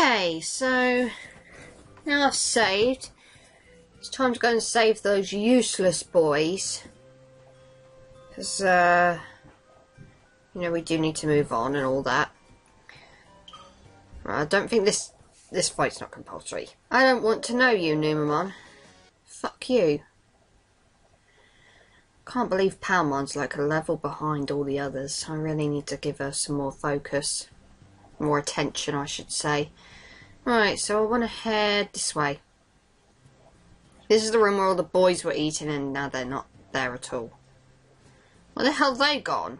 Okay, so now I've saved. It's time to go and save those useless boys. Because, you know, we do need to move on and all that. Right, I don't think this fight's not compulsory. I don't want to know you, Numamon. Fuck you. Can't believe Palmon's like a level behind all the others. I really need to give her some more focus. More attention, I should say. Right, so I want to head this way. This is the room where all the boys were eating and now they're not there at all. Where the hell have they gone?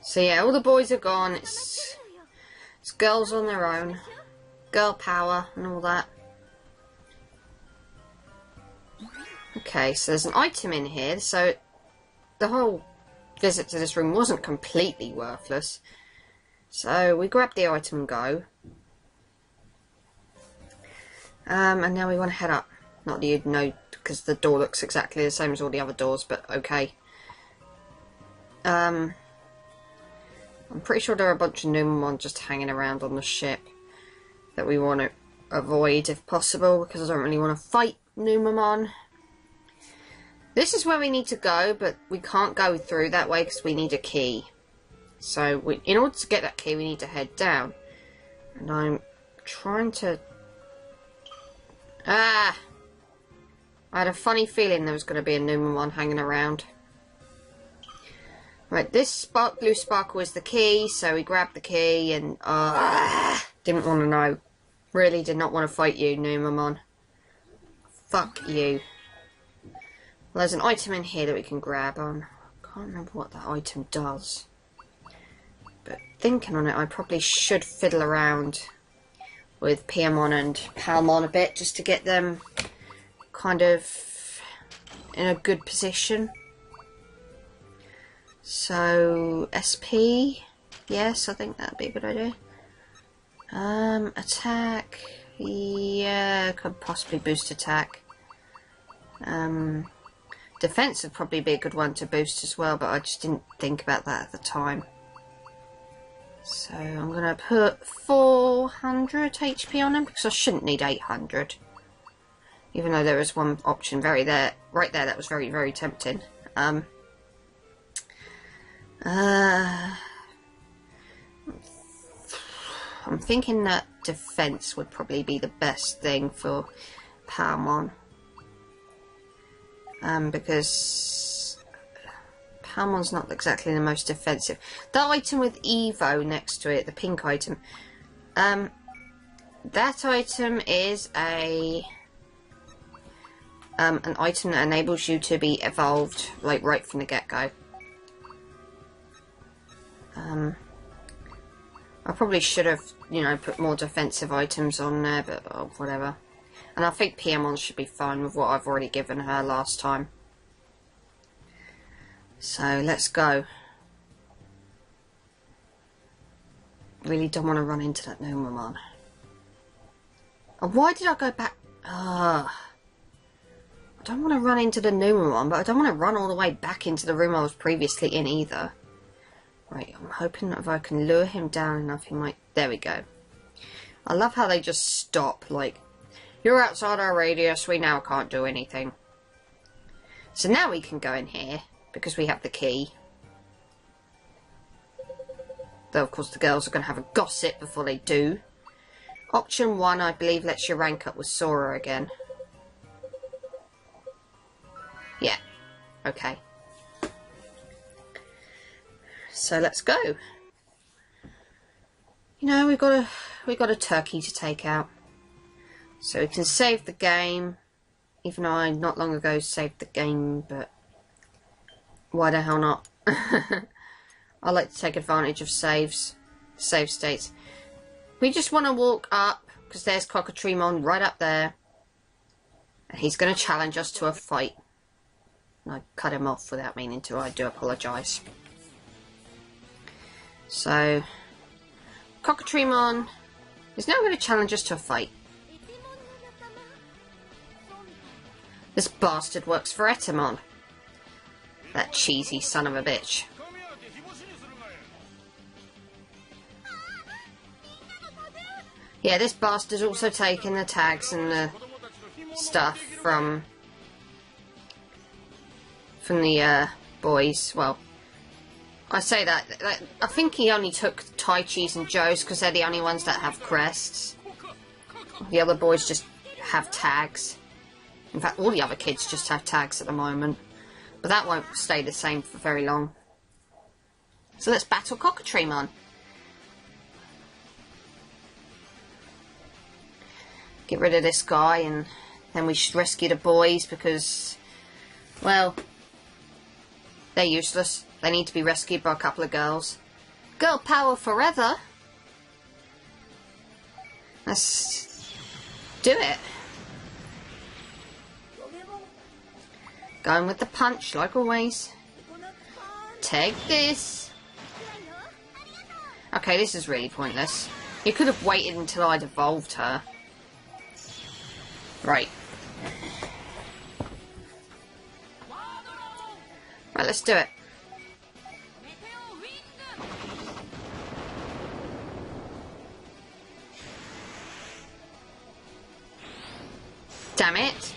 So yeah, all the boys are gone. It's girls on their own. Girl power and all that. Okay, so there's an item in here, so the whole visit to this room wasn't completely worthless. So we grab the item and go. And now we want to head up. Not that you'd know, because the door looks exactly the same as all the other doors, but okay. I'm pretty sure there are a bunch of Numamon just hanging around on the ship that we want to avoid if possible, because I don't really want to fight Numamon. This is where we need to go, but we can't go through that way because we need a key. So in order to get that key, we need to head down. And I'm trying to... I had a funny feeling there was going to be a Numamon hanging around. Right, this blue sparkle is the key, so we grabbed the key and... didn't want to know. Really did not want to fight you, Numamon. Fuck you. Well, there's an item in here that we can grab on. I can't remember what that item does. But thinking on it, I probably should fiddle around with Piccolomon and Palmon a bit, just to get them kind of in a good position. So, SP, yes, I think that'd be a good idea. Attack, yeah, could possibly boost attack. Defense would probably be a good one to boost as well, but I just didn't think about that at the time. So I'm going to put 400 HP on him, because I shouldn't need 800. Even though there was one option right there that was very, very tempting. I'm thinking that defense would probably be the best thing for Palmon. Because Palmon's not exactly the most defensive. That item with Evo next to it, the pink item, that item is an item that enables you to be evolved, like, right from the get-go. I probably should have, you know, put more defensive items on there, but oh, whatever. And I think Piccolomon should be fine with what I've already given her last time. So, let's go. Really don't want to run into that Numamon. And why did I go back? I don't want to run into the Numamon, but I don't want to run all the way back into the room I was previously in either. Right, I'm hoping that if I can lure him down enough, he might... There we go. I love how they just stop, like... You're outside our radius, we now can't do anything. So now we can go in here, because we have the key. Though, of course, the girls are going to have a gossip before they do. Option 1, I believe, lets you rank up with Sora again. Yeah. Okay. So let's go. You know, we've got a turkey to take out. So we can save the game, even though I not long ago saved the game, but why the hell not? I like to take advantage of save states. We just want to walk up, because there's Cockatrimon right up there, and he's going to challenge us to a fight. And I cut him off without meaning to, I do apologise. So, Cockatrimon is now going to challenge us to a fight. This bastard works for Etamon. That cheesy son of a bitch. Yeah, this bastard's also taken the tags and the stuff from the boys. Well, I say that I think he only took Taichi's and Joe's because they're the only ones that have crests. The other boys just have tags. In fact, all the other kids just have tags at the moment. But that won't stay the same for very long. So let's battle Cockatrimon. Get rid of this guy and then we should rescue the boys because, well, they're useless. They need to be rescued by a couple of girls. Girl power forever. Let's do it. Going with the punch, like always. Take this. Okay, this is really pointless. You could have waited until I'd evolved her. Right. Right, let's do it. Damn it.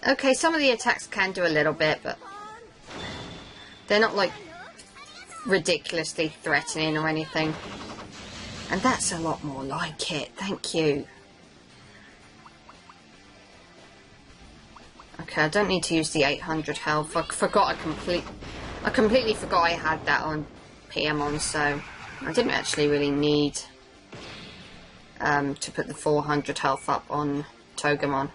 Okay, some of the attacks can do a little bit, but they're not like ridiculously threatening or anything. And that's a lot more like it. Thank you. Okay, I don't need to use the 800 health. I completely forgot I had that on PMon, so I didn't actually really need to put the 400 health up on Togemon.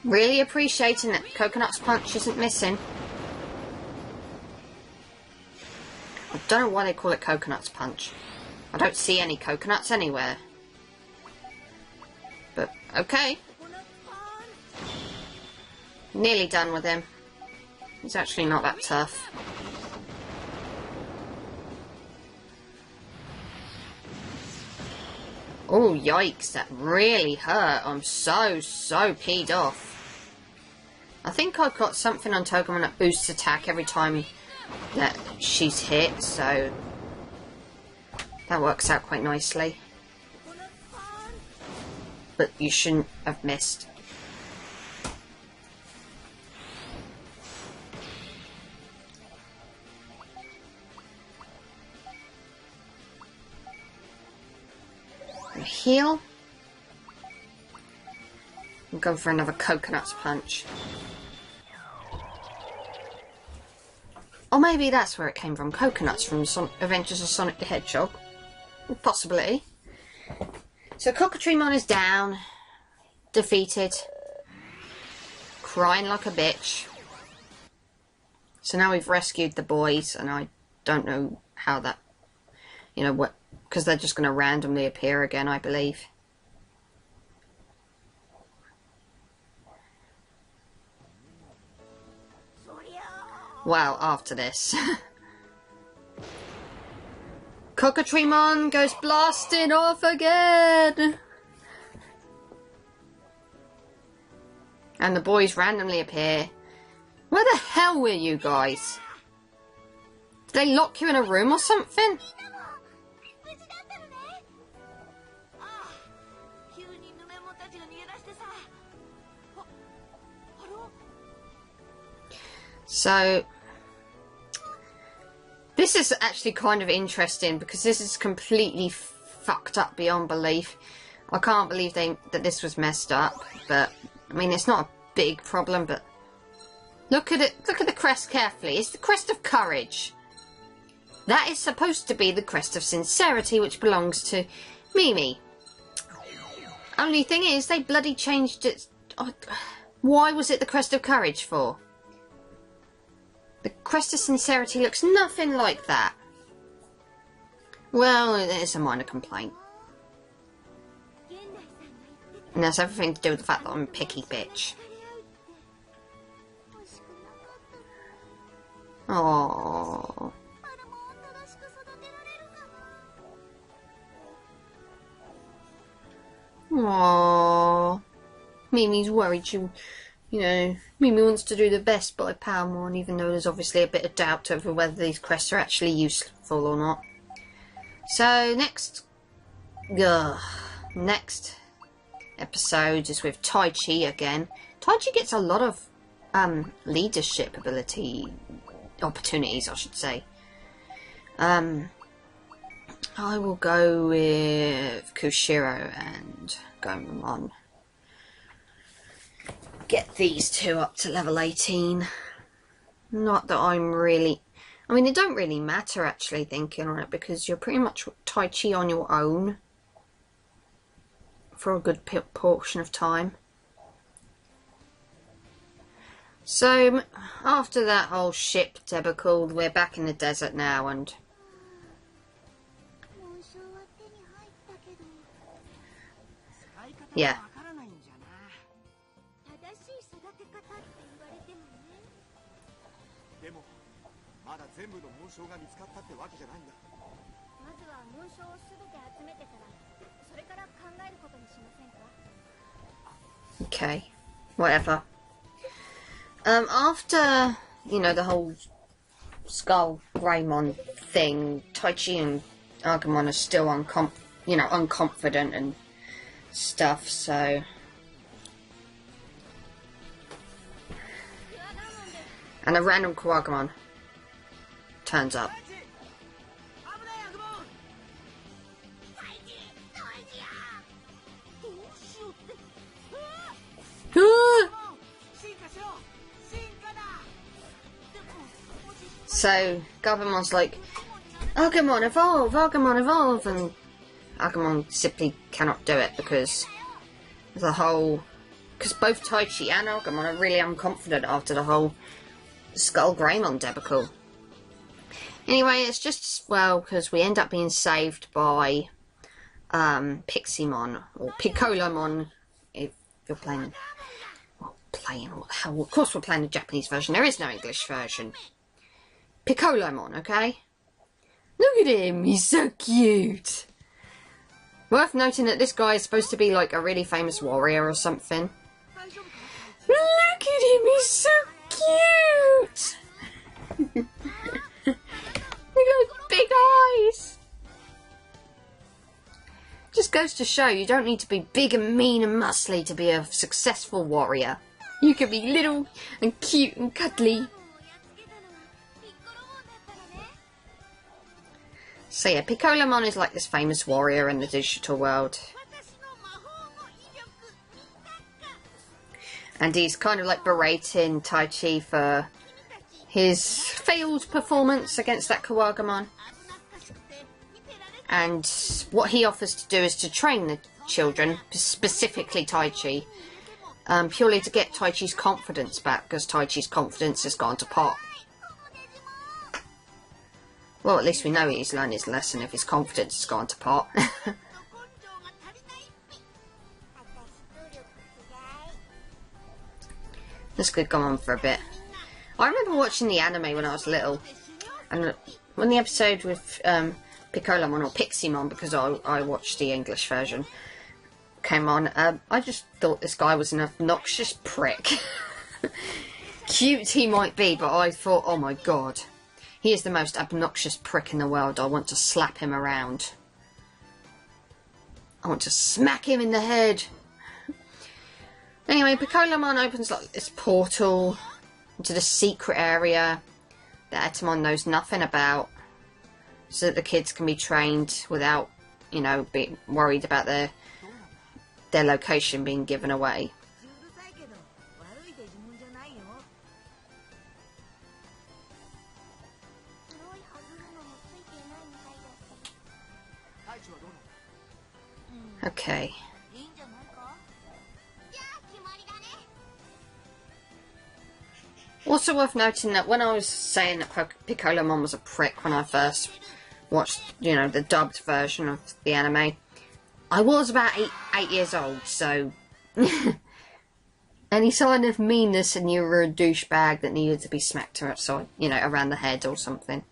Really appreciating that Coconut's punch isn't missing. I don't know why they call it Coconut's punch. I don't see any coconuts anywhere. But, okay. Nearly done with him. He's actually not that tough. Oh, yikes, that really hurt. I'm so peed off. I think I've got something on Togemon that boosts attack every time that she's hit, so that works out quite nicely. But you shouldn't have missed. Heal. I'm going for another Coconut's punch. Or maybe that's where it came from. Coconuts from Adventures of Sonic the Hedgehog. Possibility. So Cockatrimon is down. Defeated. Crying like a bitch. So now we've rescued the boys, and I don't know how that, you know, what, because they're just going to randomly appear again, I believe. Well, after this. Cockatrimon goes blasting off again! And the boys randomly appear. Where the hell were you guys? Did they lock you in a room or something? So, this is actually kind of interesting because this is completely fucked up beyond belief. I can't believe that this was messed up, but I mean it's not a big problem. But look at it. Look at the crest carefully. It's the crest of courage. That is supposed to be the crest of sincerity, which belongs to Mimi. Only thing is, they bloody changed it. Oh, why was it the crest of courage for? The crest of sincerity looks nothing like that. Well, it's a minor complaint. And that's everything to do with the fact that I'm a picky bitch. Aww. Aww. Mimi's worried Mimi wants to do the best by Palmon, even though there's obviously a bit of doubt over whether these quests are actually useful or not. So, next episode is with Taichi again. Taichi gets a lot of leadership opportunities, I should say. I will go with Kushiro and Gomamon. Get these two up to level 18. Not that I'm really... I mean, it don't really matter, actually, thinking on it, because you're pretty much Taichi on your own for a good portion of time. So, after that whole ship debacle, we're back in the desert now, and... yeah. Okay, whatever. After, the whole Skull Greymon thing, Taichi and Agumon are still unconfident and stuff, so... And a random Cockatrimon turns up. So, Gabumon's like, Agumon, evolve! Agumon, evolve! And Agumon simply cannot do it because both Taichi and Agumon are really unconfident after the whole Skull Greymon debacle. Anyway, it's just, because we end up being saved by Piximon, or Piccolomon, if you're playing... Of course we're playing the Japanese version, there is no English version. Piccolomon, okay? Look at him, he's so cute! Worth noting that this guy is supposed to be like a really famous warrior or something. Look at him, he's so cute! Look at those big eyes! Just goes to show you don't need to be big and mean and muscly to be a successful warrior. You can be little and cute and cuddly. So yeah, Piccolomon is like this famous warrior in the digital world. And he's kind of like berating Taichi for his failed performance against that Cockatrimon. And what he offers to do is to train the children, specifically Taichi, purely to get Taichi's confidence back, because Taichi's confidence has gone to pot. Well, at least we know he's learned his lesson if his confidence has gone to pot. This could go on for a bit. I remember watching the anime when I was little, and when the episode with Piccolomon, or Piximon, because I watched the English version, came on, I just thought this guy was an obnoxious prick. Cute he might be, but I thought, oh my god, he is the most obnoxious prick in the world. I want to slap him around. I want to smack him in the head. Anyway, Piccolomon opens like this portal into the secret area that Etamon knows nothing about, so that the kids can be trained without, being worried about their location being given away. Okay. Also worth noting that when I was saying that Piccolomon was a prick when I first watched, the dubbed version of the anime, I was about 8 years old, so any sign of meanness and you were a douchebag that needed to be smacked outside, around the head or something.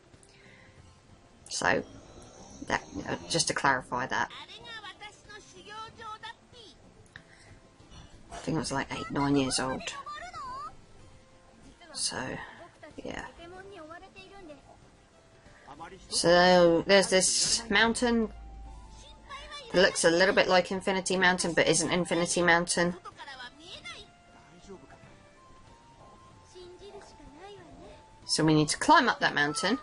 So, that, just to clarify that. I think I was like 8, 9 years old. So, yeah. So, there's this mountain. It looks a little bit like Infinity Mountain, but isn't Infinity Mountain. So we need to climb up that mountain.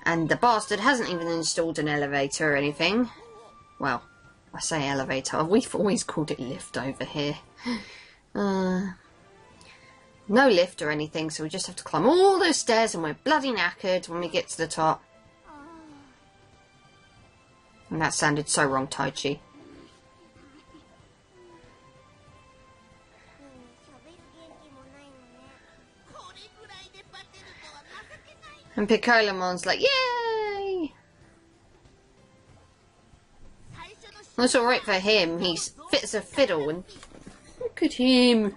And the bastard hasn't even installed an elevator or anything. Well, I say elevator. We've always called it lift over here. No lift or anything, so we just have to climb all those stairs and we're bloody knackered when we get to the top. And that sounded so wrong, Taichi. And Piccolomon's like, yay! That's alright for him, he's fit as a fiddle, and look at him.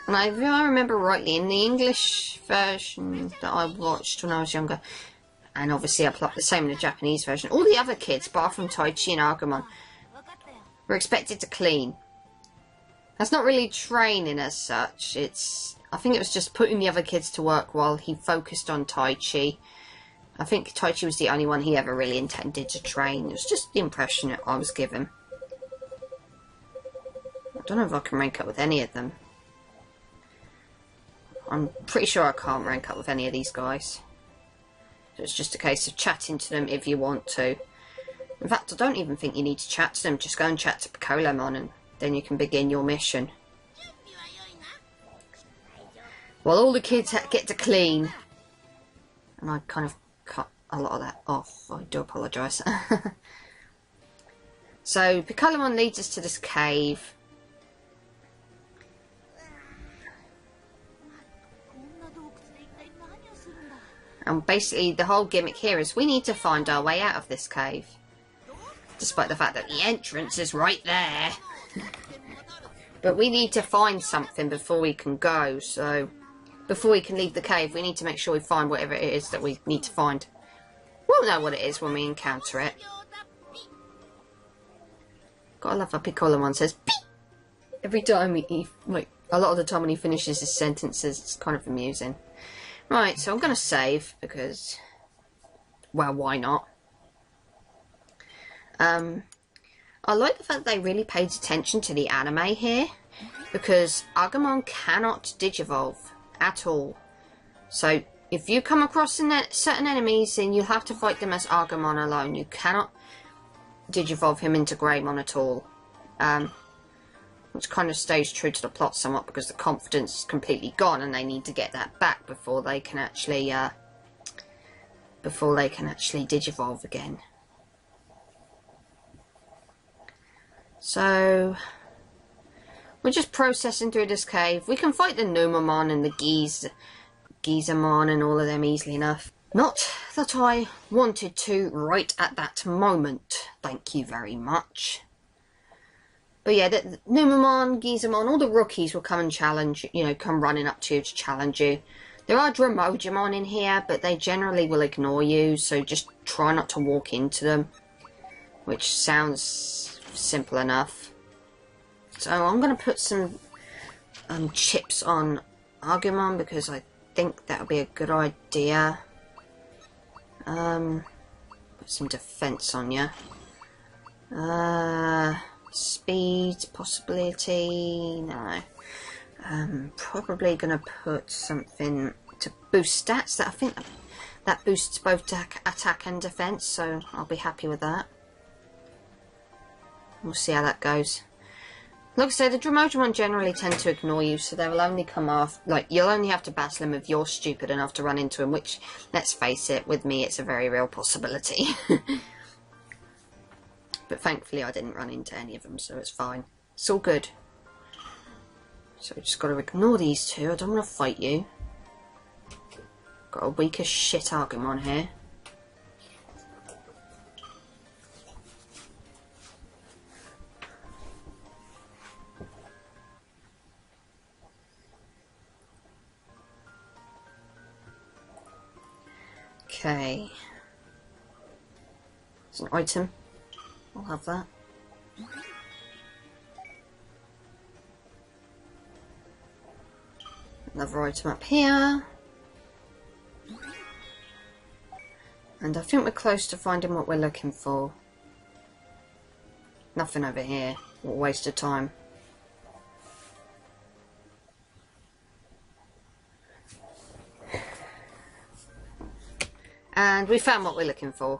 And if I remember rightly, in the English version that I watched when I was younger, and obviously I plopped the same in the Japanese version, all the other kids, apart from Taichi and Agumon, were expected to clean. That's not really training as such, I think it was just putting the other kids to work while he focused on Taichi. I think Taichi was the only one he ever really intended to train. It was just the impression that I was given. I don't know if I can rank up with any of them. I'm pretty sure I can't rank up with any of these guys. So it's just a case of chatting to them if you want to. In fact, I don't even think you need to chat to them. Just go and chat to Piccolomon and then you can begin your mission. Well, all the kids get to clean. And I kind of cut a lot of that off. I do apologise. So, Piccolomon leads us to this cave. And basically, the whole gimmick here is we need to find our way out of this cave. Despite the fact that the entrance is right there. But we need to find something before we can go, so before we can leave the cave, we need to make sure we find whatever it is that we need to find. We'll know what it is when we encounter it. Gotta love how Piccolomon says "Beep!" every time like a lot of the time when he finishes his sentences. It's kind of amusing. Right, so I'm gonna save because, well, why not? I like the fact that they really paid attention to the anime here, because Agumon cannot digivolve at all. So if you come across certain enemies, then you'll have to fight them as Agumon alone. You cannot digivolve him into Greymon at all. Which kind of stays true to the plot somewhat, because the confidence is completely gone and they need to get that back before they can actually digivolve again. So we're just processing through this cave. We can fight the Numamon and the Gizamon and all of them easily enough. Not that I wanted to right at that moment. Thank you very much. But yeah, the Numamon, Gizamon, all the rookies will come and challenge, come running up to you to challenge you. There are Dramojimon in here, but they generally will ignore you, so just try not to walk into them. Which sounds simple enough. So I'm going to put some chips on Agumon, because I think that would be a good idea. Put some defense on you. Speed, possibility, no. Probably going to put something to boost stats. That I think that boosts both attack and defense, so I'll be happy with that. We'll see how that goes. Like I said, the Dramojimon generally tend to ignore you, so they will only come off, you'll only have to battle them if you're stupid enough to run into them, which, let's face it, with me it's a very real possibility. But thankfully I didn't run into any of them, so it's fine. It's all good. So we just got to ignore these two. I don't want to fight you. Got a weak as shit Agumon here. Okay. It's an item. I'll have that. Another item up here. And I think we're close to finding what we're looking for. Nothing over here. What a waste of time. And we found what we're looking for.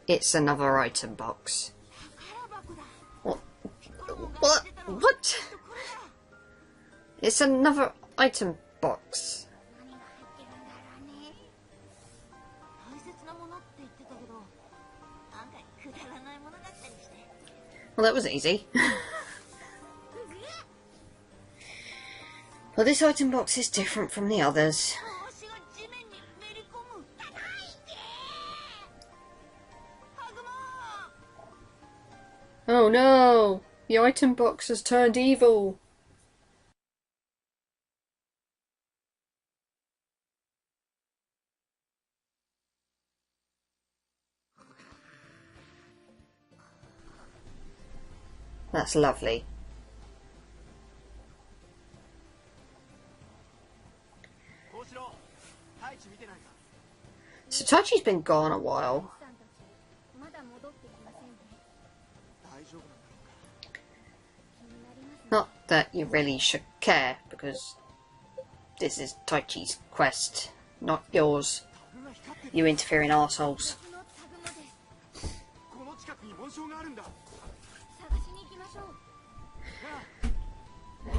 It's another item box. What? What? What? It's another item box. Well, that was easy. Well, this item box is different from the others. Oh no! The item box has turned evil! That's lovely. So Taichi's been gone a while. Not that you really should care, because this is Taichi's quest, not yours, you interfering arseholes.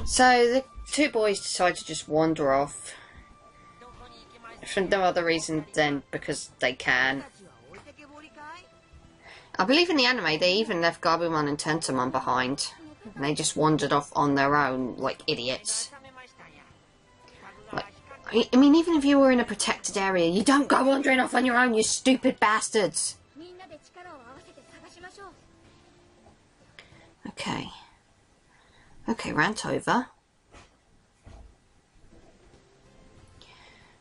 So the two boys decide to just wander off. For no other reason than because they can. I believe in the anime they even left Gabumon and Tentomon behind. And they just wandered off on their own like idiots. Like, I mean, even if you were in a protected area, you don't go wandering off on your own, you stupid bastards! Okay. Okay, rant over.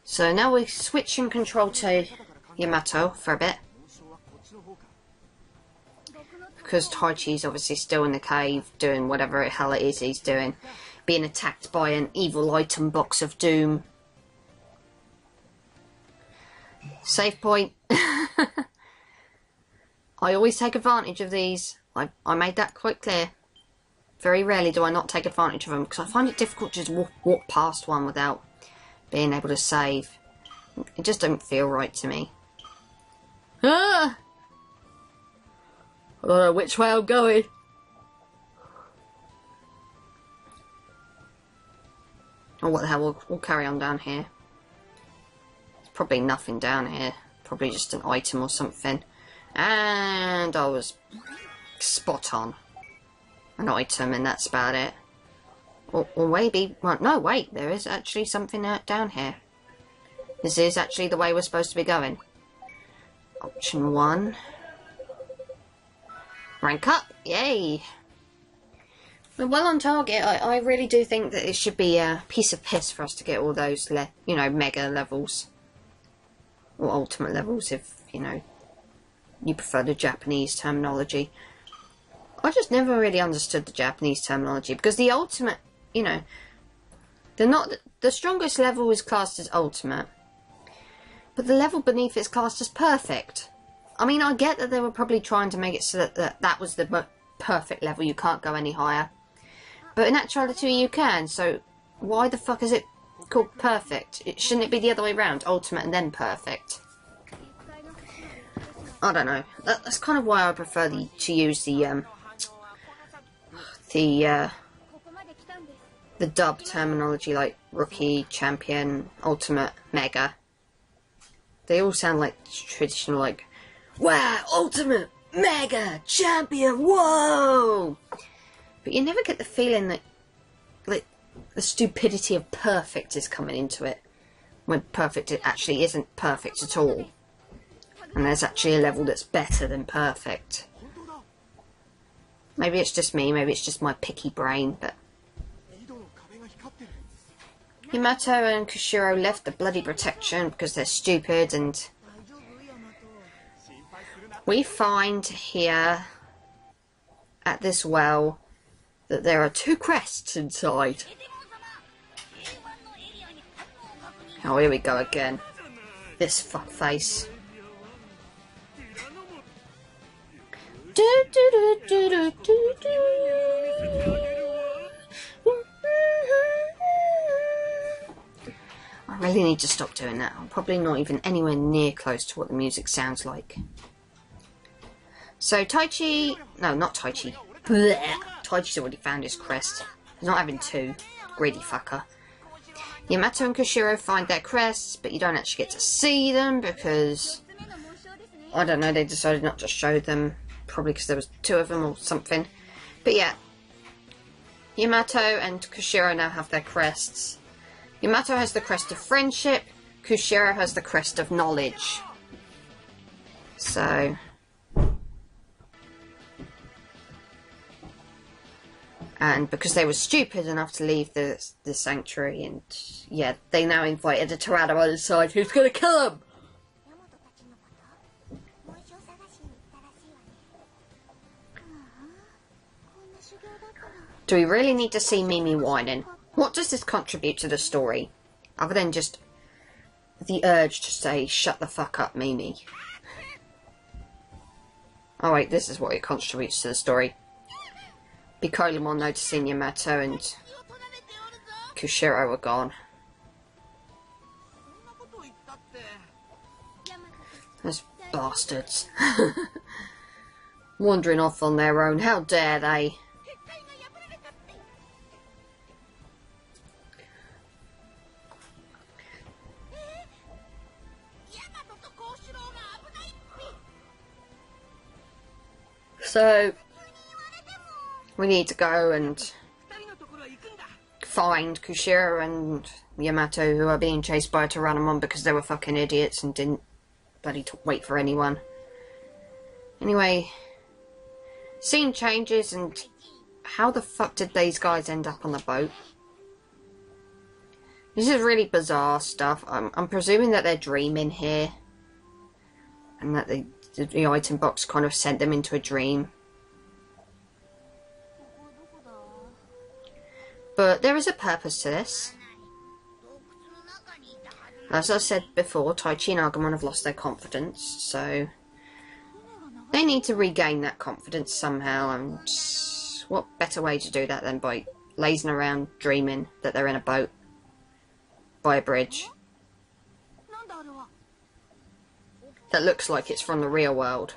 So now we're switching control to Yamato for a bit. Because Taichi's obviously still in the cave doing whatever the hell it is he's doing. Being attacked by an evil item box of doom. Save point. I always take advantage of these. I made that quite clear. Very rarely do I not take advantage of them, because I find it difficult to just walk past one without being able to save. It just don't feel right to me. Ah! I don't know which way I'm going. Oh, what the hell, we'll carry on down here. There's probably nothing down here. Probably just an item or something. And I was spot on. An item, and that's about it. Or maybe... Well, no, wait. There is actually something down here. This is actually the way we're supposed to be going. Option 1. Rank up. Yay. We're well on target. I really do think that it should be a piece of piss for us to get all those, you know, mega levels. Or ultimate levels, if, you know, you prefer the Japanese terminology. I just never really understood the Japanese terminology, because the ultimate, you know, the strongest level is classed as ultimate, but the level beneath it's classed as perfect. I mean, I get that they were probably trying to make it so that was the perfect level, you can't go any higher, but in actuality you can, so why the fuck is it called perfect? Shouldn't it be the other way around, ultimate and then perfect? I don't know. That's kind of why I prefer to use the dub terminology, like rookie, champion, ultimate, mega. They all sound like traditional, like, wow, ultimate, mega, champion, whoa! But you never get the feeling that, like, the stupidity of perfect is coming into it, when perfect it actually isn't perfect at all. And there's actually a level that's better than perfect. Maybe it's just me, maybe it's just my picky brain, but... Yamato and Kushiro left the bloody protection because they're stupid, and... we find here, at this well, that there are 2 crests inside. Oh, here we go again. This fuckface. I really need to stop doing that. I'm probably not even anywhere near close to what the music sounds like. So Taichi... No, not Taichi. Blech. Taichi's already found his crest. He's not having 2. Greedy fucker. Yamato and Kushiro find their crests, but you don't actually get to see them because... I don't know, they decided not to show them. Probably because there was 2 of them or something. But yeah. Yamato and Kushiro now have their crests. Yamato has the crest of friendship. Kushiro has the crest of knowledge. So... And because they were stupid enough to leave the sanctuary, and yeah, they now invited a Tyranno inside who's going to kill them! Do we really need to see Mimi whining? What does this contribute to the story? Other than just the urge to say, shut the fuck up, Mimi. Oh wait, this is what it contributes to the story. Piccolomon noticing Yamato and Kushiro were gone. Those bastards. Wandering off on their own, how dare they? So... we need to go and find Kushiro and Yamato, who are being chased by a Tyrannomon because they were fucking idiots and didn't bloody wait for anyone. Anyway, scene changes, and how the fuck did these guys end up on the boat? This is really bizarre stuff. I'm presuming that they're dreaming here, and that the item box kind of sent them into a dream. But there is a purpose to this. As I said before, Taichi and Agumon have lost their confidence, so they need to regain that confidence somehow, and what better way to do that than by lazing around dreaming that they're in a boat by a bridge that looks like it's from the real world.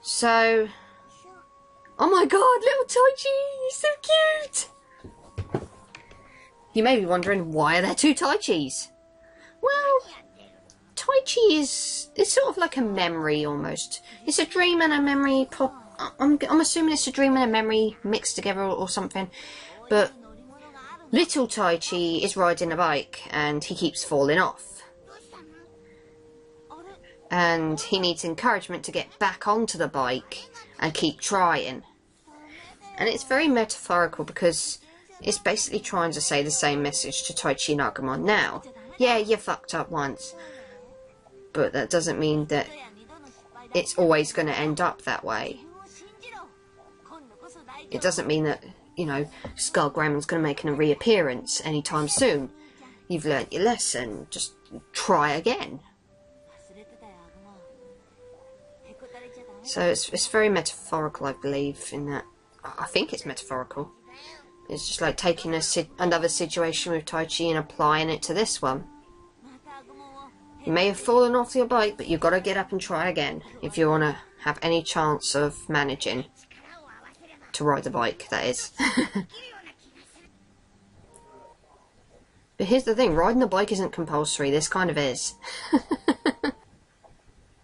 So, oh my god, little Taichi, he's so cute! You may be wondering, why are there 2 Taichis? Well, Taichi is sort of like a memory almost. It's a dream and a memory pop. I'm assuming it's a dream and a memory mixed together or something. But little Taichi is riding a bike and he keeps falling off. And he needs encouragement to get back onto the bike and keep trying. And it's very metaphorical because it's basically trying to say the same message to Taichi and Agumon. Now, yeah, you fucked up once, but that doesn't mean that it's always going to end up that way. It doesn't mean that, you know, Skullgrammon's going to make a reappearance anytime soon. You've learnt your lesson, just try again. So it's very metaphorical, I believe, in that. I think it's metaphorical. It's just like taking another situation with Taichi and applying it to this one. You may have fallen off your bike, but you've got to get up and try again if you want to have any chance of managing to ride the bike, that is. But here's the thing, riding the bike isn't compulsory, this kind of is.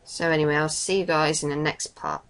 So anyway, I'll see you guys in the next part.